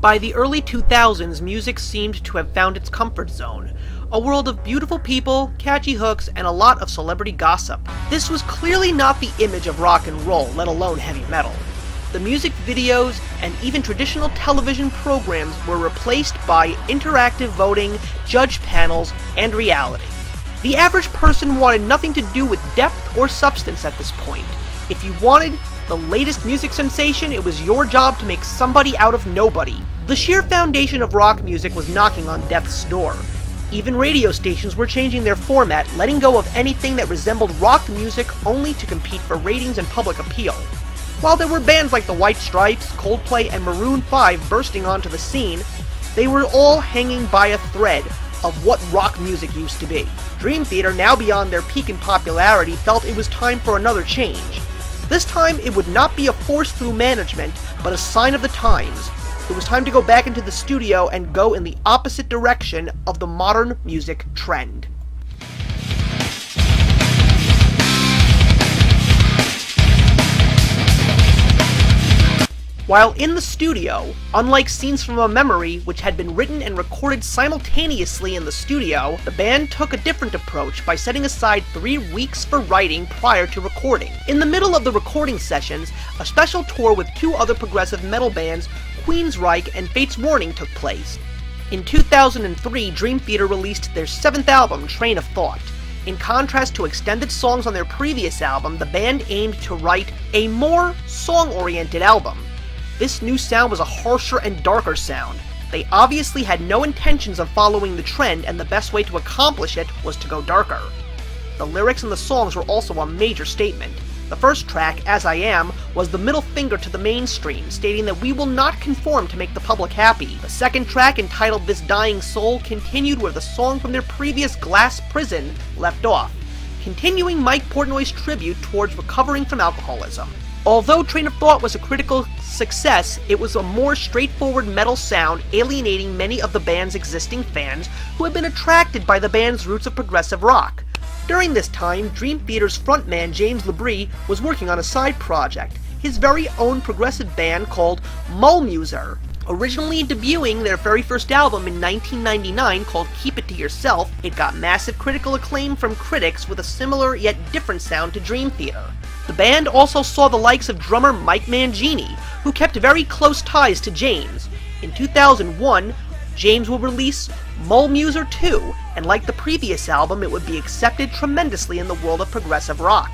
By the early 2000s, music seemed to have found its comfort zone. A world of beautiful people, catchy hooks, and a lot of celebrity gossip. This was clearly not the image of rock and roll, let alone heavy metal. The music videos and even traditional television programs were replaced by interactive voting, judge panels, and reality. The average person wanted nothing to do with depth or substance at this point. If you wanted the latest music sensation, it was your job to make somebody out of nobody. The sheer foundation of rock music was knocking on death's door. Even radio stations were changing their format, letting go of anything that resembled rock music only to compete for ratings and public appeal. While there were bands like the White Stripes, Coldplay, and Maroon 5 bursting onto the scene, they were all hanging by a thread of what rock music used to be. Dream Theater, now beyond their peak in popularity, felt it was time for another change. This time, it would not be a force through management, but a sign of the times. It was time to go back into the studio and go in the opposite direction of the modern music trend. While in the studio, unlike Scenes from a Memory, which had been written and recorded simultaneously in the studio, the band took a different approach by setting aside 3 weeks for writing prior to recording. In the middle of the recording sessions, a special tour with 2 other progressive metal bands, Queensryche and Fates Warning, took place. In 2003, Dream Theater released their 7th album, Train of Thought. In contrast to extended songs on their previous album, the band aimed to write a more song-oriented album. This new sound was a harsher and darker sound. They obviously had no intentions of following the trend, and the best way to accomplish it was to go darker. The lyrics in the songs were also a major statement. The first track, As I Am, was the middle finger to the mainstream, stating that we will not conform to make the public happy. The second track, entitled This Dying Soul, continued where the song from their previous Glass Prison left off, continuing Mike Portnoy's tribute towards recovering from alcoholism. Although Train of Thought was a critical success, it was a more straightforward metal sound, alienating many of the band's existing fans who had been attracted by the band's roots of progressive rock. During this time, Dream Theater's frontman James LaBrie was working on a side project, his very own progressive band called Mullmuser. Originally debuting their very first album in 1999 called Keep It To Yourself, it got massive critical acclaim from critics with a similar yet different sound to Dream Theater. The band also saw the likes of drummer Mike Mangini, who kept very close ties to James. In 2001, James will release Mullmuser 2, and like the previous album, it would be accepted tremendously in the world of progressive rock.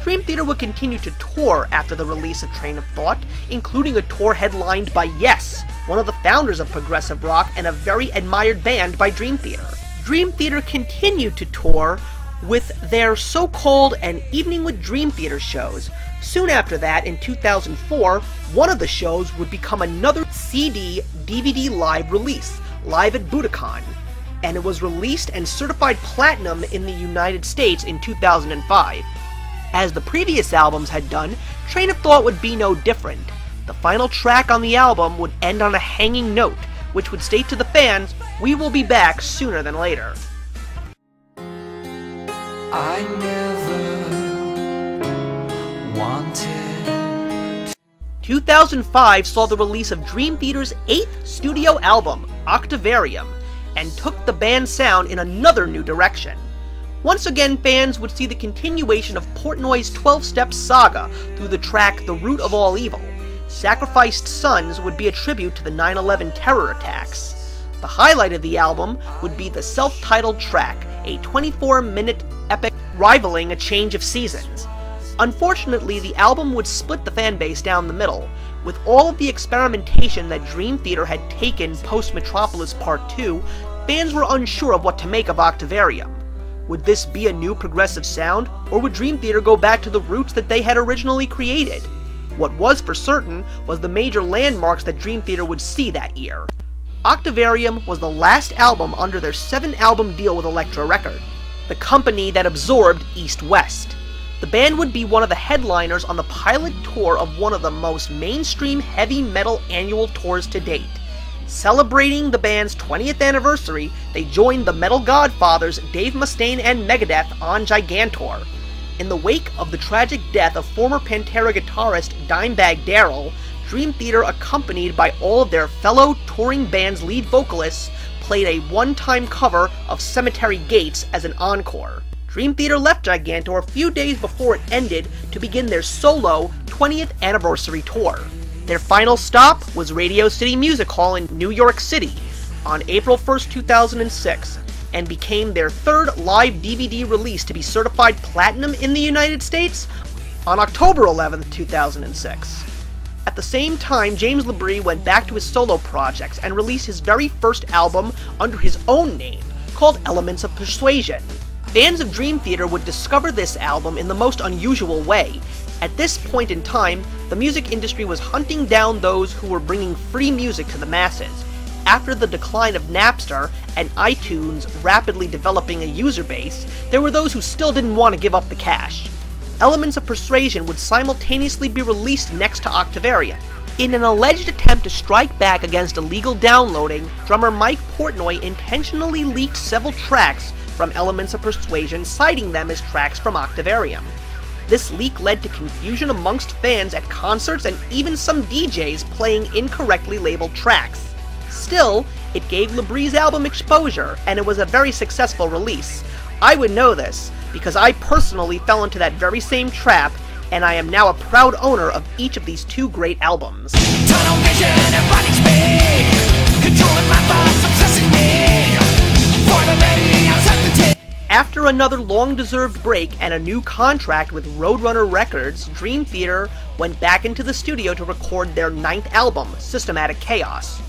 Dream Theater would continue to tour after the release of Train of Thought, including a tour headlined by Yes, one of the founders of progressive rock and a very admired band by Dream Theater. Dream Theater continued to tour with their so-called An Evening with Dream Theater shows. Soon after that, in 2004, one of the shows would become another CD-DVD live release, Live at Budokan, and it was released and certified platinum in the United States in 2005. As the previous albums had done, Train of Thought would be no different. The final track on the album would end on a hanging note, which would state to the fans, "We will be back sooner than later." I never wanted. 2005 saw the release of Dream Theater's 8th studio album, Octavarium, and took the band's sound in another new direction. Once again, fans would see the continuation of Portnoy's 12-step saga through the track The Root of All Evil. Sacrificed Sons would be a tribute to the 9/11 terror attacks. The highlight of the album would be the self-titled track, a 24-minute epic rivaling A Change of Seasons. Unfortunately, the album would split the fanbase down the middle. With all of the experimentation that Dream Theater had taken post-Metropolis Part 2, fans were unsure of what to make of Octovarium. Would this be a new progressive sound, or would Dream Theater go back to the roots that they had originally created? What was for certain was the major landmarks that Dream Theater would see that year. Octavarium was the last album under their 7-album deal with Elektra Record, the company that absorbed East West. The band would be one of the headliners on the pilot tour of one of the most mainstream heavy metal annual tours to date. Celebrating the band's 20th anniversary, they joined the metal godfathers Dave Mustaine and Megadeth on Gigantor. In the wake of the tragic death of former Pantera guitarist Dimebag Darrell, Dream Theater, accompanied by all of their fellow touring band's lead vocalists, played a one-time cover of Cemetery Gates as an encore. Dream Theater left Gigantor a few days before it ended to begin their solo 20th anniversary tour. Their final stop was Radio City Music Hall in New York City on April 1st, 2006, and became their third live DVD release to be certified platinum in the United States on October 11th, 2006. At the same time, James LaBrie went back to his solo projects and released his very first album under his own name, called Elements of Persuasion. Fans of Dream Theater would discover this album in the most unusual way. At this point in time, the music industry was hunting down those who were bringing free music to the masses. After the decline of Napster and iTunes rapidly developing a user base, there were those who still didn't want to give up the cash. Elements of Persuasion would simultaneously be released next to Octovarium. In an alleged attempt to strike back against illegal downloading, drummer Mike Portnoy intentionally leaked several tracks from Elements of Persuasion, citing them as tracks from Octavarium. This leak led to confusion amongst fans at concerts and even some DJs playing incorrectly labeled tracks. Still, it gave LaBrie's album exposure, and it was a very successful release. I would know this, because I personally fell into that very same trap, and I am now a proud owner of each of these two great albums. Tunnel vision and running speed, controlling my thoughts, obsessing me. For the lady outside the tape. After another long-deserved break and a new contract with Roadrunner Records, Dream Theater went back into the studio to record their 9th album, Systematic Chaos.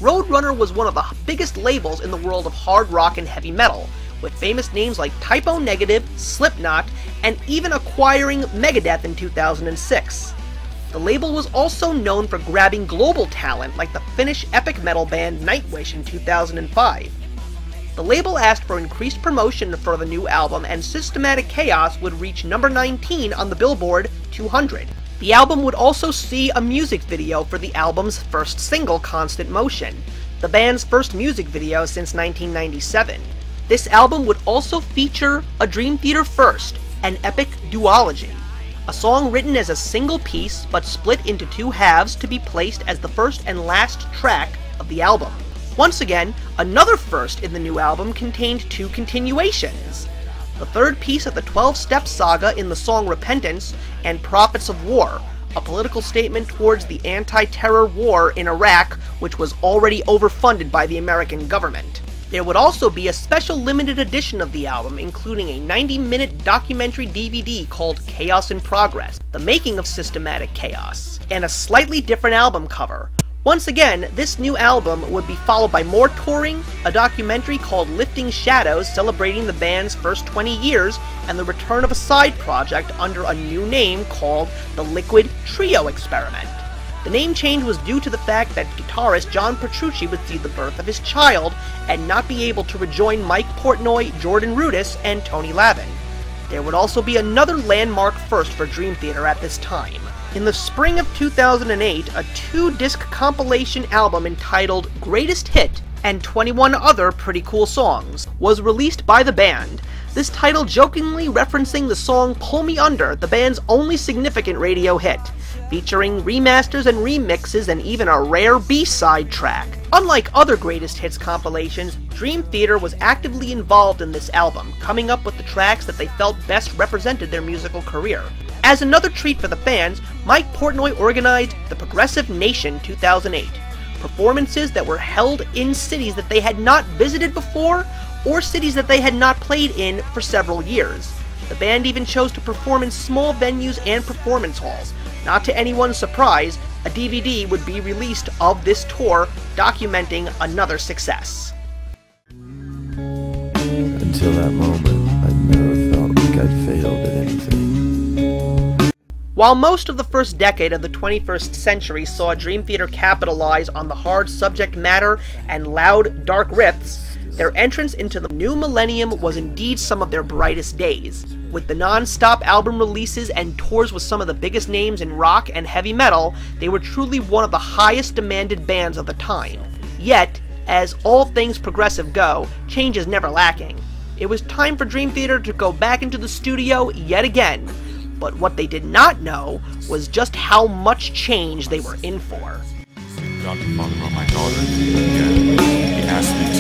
Roadrunner was one of the biggest labels in the world of hard rock and heavy metal, with famous names like Typo Negative, Slipknot, and even acquiring Megadeth in 2006. The label was also known for grabbing global talent like the Finnish epic metal band Nightwish in 2005. The label asked for increased promotion for the new album, and Systematic Chaos would reach number 19 on the Billboard 200. The album would also see a music video for the album's first single, Constant Motion, the band's first music video since 1997. This album would also feature a Dream Theater first, an epic duology, a song written as a single piece but split into two halves to be placed as the first and last track of the album. Once again, another first in the new album contained two continuations. The third piece of the 12-step saga in the song Repentance and Prophets of War, a political statement towards the anti-terror war in Iraq, which was already overfunded by the American government. There would also be a special limited edition of the album, including a 90-minute documentary DVD called Chaos in Progress, the making of Systematic Chaos, and a slightly different album cover. Once again, this new album would be followed by more touring, a documentary called Lifting Shadows celebrating the band's first 20 years, and the return of a side project under a new name called the Liquid Trio Experiment. The name change was due to the fact that guitarist John Petrucci would see the birth of his child and not be able to rejoin Mike Portnoy, Jordan Rudess, and Tony Lavin. There would also be another landmark first for Dream Theater at this time. In the spring of 2008, a 2-disc compilation album entitled Greatest Hit and 21 Other Pretty Cool Songs was released by the band, this title jokingly referencing the song Pull Me Under, the band's only significant radio hit, featuring remasters and remixes and even a rare B-side track. Unlike other Greatest Hits compilations, Dream Theater was actively involved in this album, coming up with the tracks that they felt best represented their musical career. As another treat for the fans, Mike Portnoy organized the Progressive Nation 2008, performances that were held in cities that they had not visited before or cities that they had not played in for several years. The band even chose to perform in small venues and performance halls. Not to anyone's surprise, a DVD would be released of this tour, documenting another success. Until that moment, I never felt like I'd failed at anything. While most of the first decade of the 21st century saw Dream Theater capitalize on the hard subject matter and loud, dark riffs, their entrance into the new millennium was indeed some of their brightest days. With the non-stop album releases and tours with some of the biggest names in rock and heavy metal, they were truly one of the highest demanded bands of the time. Yet, as all things progressive go, change is never lacking. It was time for Dream Theater to go back into the studio yet again. But what they did not know was just how much change they were in for. Got the father of my daughter, and he asked me